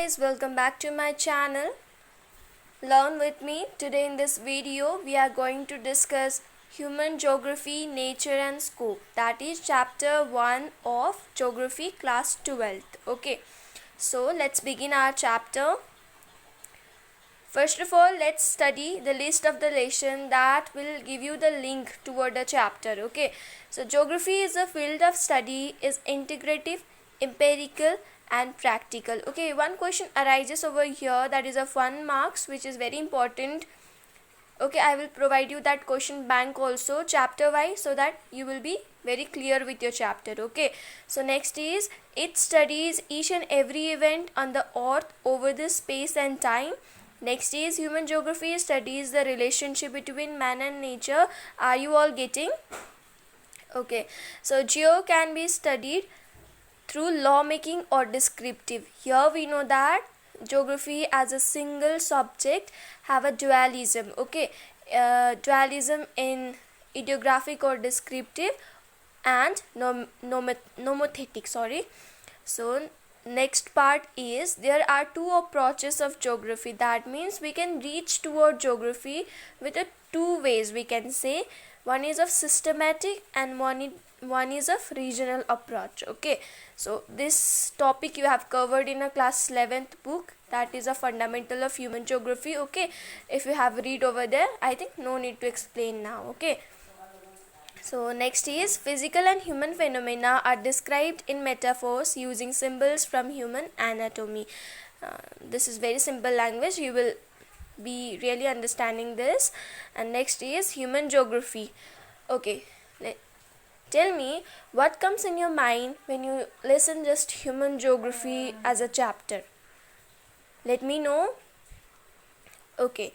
guys, welcome back to my channel. Learn with me. Today in this video we are going to discuss human geography, nature and scope. That is chapter 1 of geography class 12th. Okay, so let's begin our chapter. First of all, let's study the list of the lesson that will give you the link toward the chapter. Okay, so geography is a field of study, is integrative, empirical and practical. Okay, one question arises over here, that is of 1 marks, which is very important. Okay, I will provide you that question bank also chapter wise, so that you will be very clear with your chapter. Okay, so next is, it studies each and every event on the earth over the space and time. Next is, human geography studies the relationship between man and nature. Are you all getting? Okay, so geo can be studied through lawmaking or descriptive. Here we know that geography as a single subject have a dualism. Okay, dualism in ideographic or descriptive and nomothetic. So next part is, there are two approaches of geography. That means we can reach toward geography with a two ways, we can say. One is of systematic and one is of regional approach. Okay, so this topic you have covered in a class 11th book, that is a fundamental of human geography. Okay, if you have read over there, I think no need to explain now. Okay, so next is, physical and human phenomena are described in metaphors using symbols from human anatomy. This is very simple language, you will be really understanding this. And next is human geography. Okay, tell me what comes in your mind when you listen just human geography as a chapter. Let me know. Okay,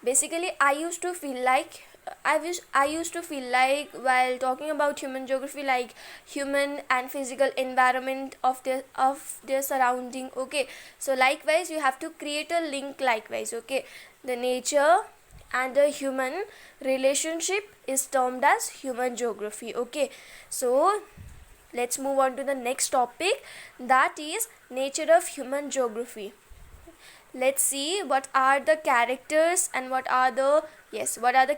basically I used to feel like while talking about human geography, like human and physical environment of their surrounding. Okay, so likewise you have to create a link likewise. Okay, the nature and the human relationship is termed as human geography. Okay, so let's move on to the next topic, that is nature of human geography. Let's see what are the characters and what are the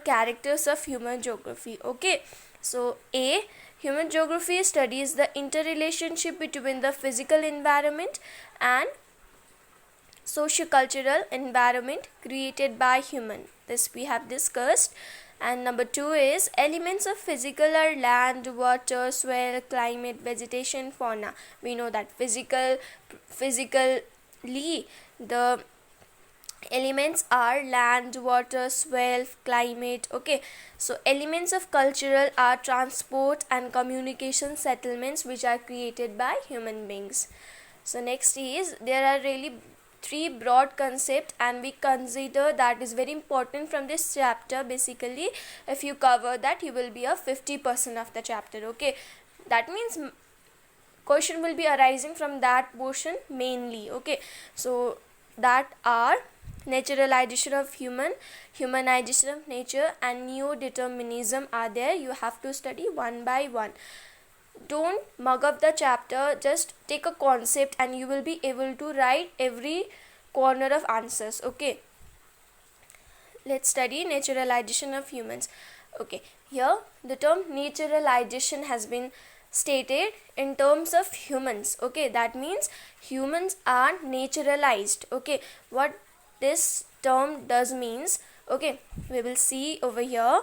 characters of human geography. Okay, so A, human geography studies the interrelationship between the physical environment and socio-cultural environment created by human. This we have discussed. And number 2 is, elements of physical are land, water, soil, climate, vegetation, fauna. We know that physically the elements are land, water, soil, climate. Okay, so elements of cultural are transport and communication settlements which are created by human beings. So next is, there are really 3 broad concepts and we consider that is very important from this chapter. Basically if you cover that, you will be a 50% of the chapter. Okay, that means question will be arising from that portion mainly. Okay, so that are naturalization of human, humanization of nature and neo-determinism are there. You have to study one by one. Don't mug up the chapter, just take a concept and you will be able to write every corner of answers. Okay, let's study naturalization of humans. Okay, here the term naturalization has been stated in terms of humans. Okay, that means humans are naturalized. Okay, what this term does means, okay, we will see over here.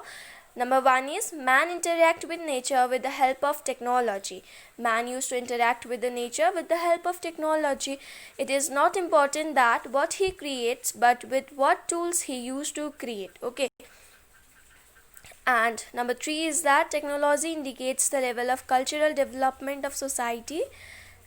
Number 1 is, man interact with nature with the help of technology. Man used to interact with the nature with the help of technology. It is not important that what he creates, but with what tools he used to create. Okay, and number 3 is that technology indicates the level of cultural development of society.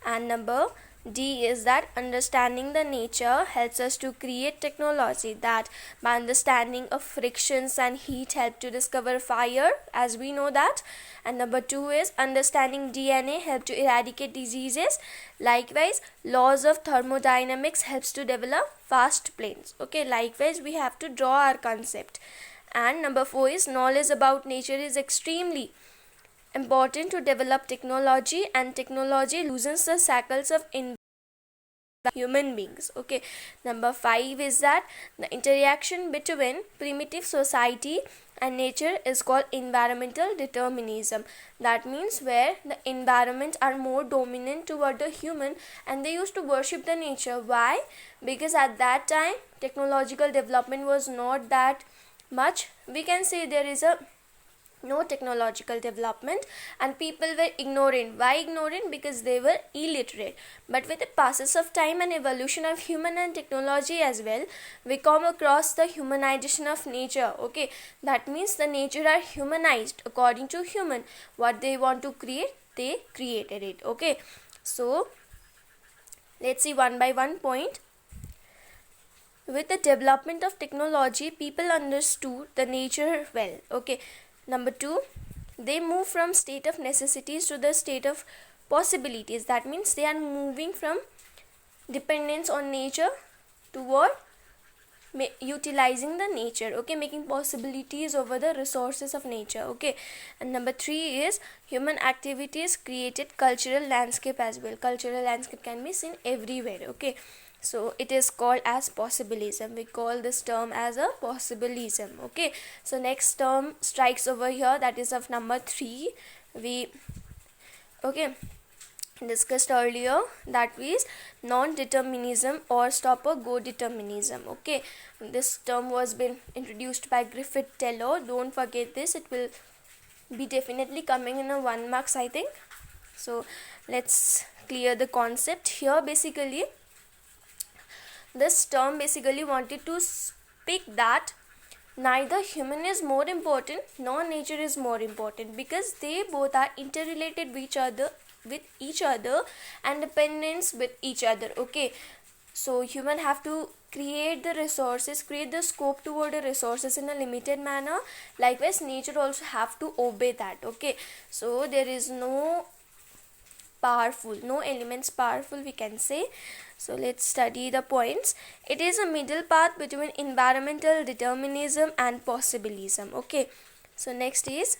And number D is that understanding the nature helps us to create technology, that by understanding of frictions and heat help to discover fire, as we know that. And number 2 is, understanding DNA help to eradicate diseases. Likewise, laws of thermodynamics helps to develop fast planes. Okay, likewise we have to draw our concept. And number 4 is, knowledge about nature is extremely important to develop technology, and technology loosens the shackles of the human beings. Okay, number 5 is that the interaction between primitive society and nature is called environmental determinism. That means where the environments are more dominant toward the human, and they used to worship the nature. Why? Because at that time technological development was not that much. We can say there is a no technological development, and people were ignorant. Why ignorant? Because they were illiterate. But with the passes of time and evolution of human and technology as well, we come across the humanization of nature. Okay, that means the nature are humanized according to human. What they want to create, they created it. Okay, so let's see one by one point. With the development of technology, people understood the nature well. Okay, number 2, they move from state of necessities to the state of possibilities. That means they are moving from dependence on nature toward utilizing the nature. Okay, making possibilities over the resources of nature. Okay, and number 3 is human activities created cultural landscape as well. Cultural landscape can be seen everywhere. Okay, so it is called as possibilism. We call this term as a possibilism. Okay, so next term strikes over here, that is of number 3. We discussed earlier, that is non-determinism or stop or go determinism. Okay, this term was been introduced by Griffith Taylor. Don't forget this, it will be definitely coming in a 1 marks, I think. So let's clear the concept here. Basically, this term basically wanted to speak that neither human is more important nor nature is more important, because they both are interrelated with each other and dependence with each other. Okay, so human have to create the resources, create the scope toward the resources in a limited manner. Likewise, nature also have to obey that. Okay, so there is no elements powerful, we can say. So let's study the points. It is a middle path between environmental determinism and possibilism. Okay, so next is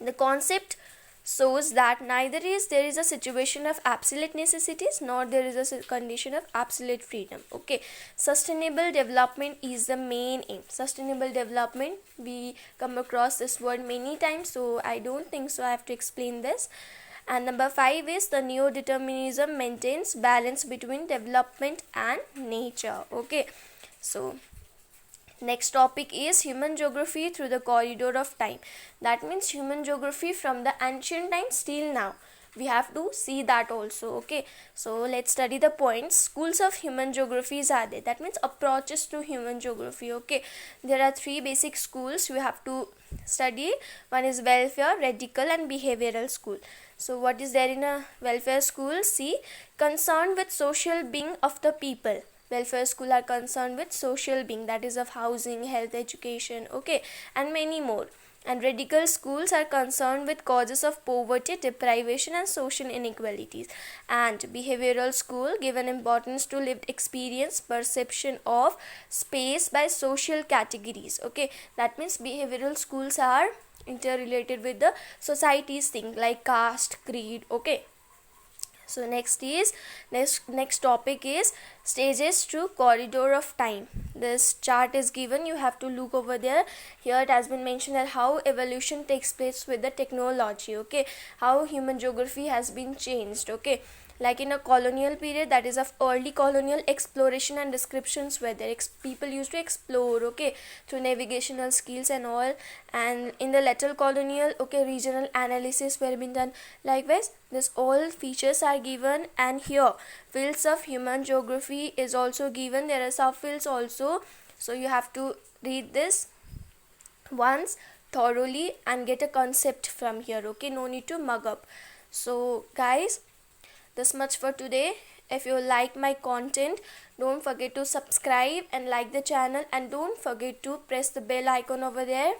the concept shows that neither there is a situation of absolute necessities nor there is a condition of absolute freedom. Okay, sustainable development is the main aim. Sustainable development, we come across this word many times, so I don't think so I have to explain this. And number 5 is the neo-determinism maintains balance between development and nature. Okay, so next topic is human geography through the corridor of time. That means human geography from the ancient times till now. We have to see that also. Okay, so let's study the points. Schools of human geographies are there. That means approaches to human geography. Okay, there are 3 basic schools we have to study. One is welfare, radical and behavioral school. So what is there in a welfare school? See, concerned with social being of the people. Welfare school are concerned with social being, that is of housing, health, education, okay, and many more. And radical schools are concerned with causes of poverty, deprivation and social inequalities. And behavioral school give an importance to lived experience, perception of space by social categories. Okay, that means behavioral schools are interrelated with the society's thing like caste, creed. Okay, so next topic is stages through corridor of time. This chart is given, you have to look over there. Here it has been mentioned that how evolution takes place with the technology. Okay, how human geography has been changed. Okay, like in a colonial period, that is of early colonial exploration and descriptions where there people used to explore, okay, through navigational skills and all. And in the later colonial, okay, regional analysis were been done. Likewise, this all features are given, and here fields of human geography is also given. There are subfields also, so you have to read this once thoroughly and get a concept from here. Okay, no need to mug up. So guys, this much for today. If you like my content, don't forget to subscribe and like the channel, and don't forget to press the bell icon over there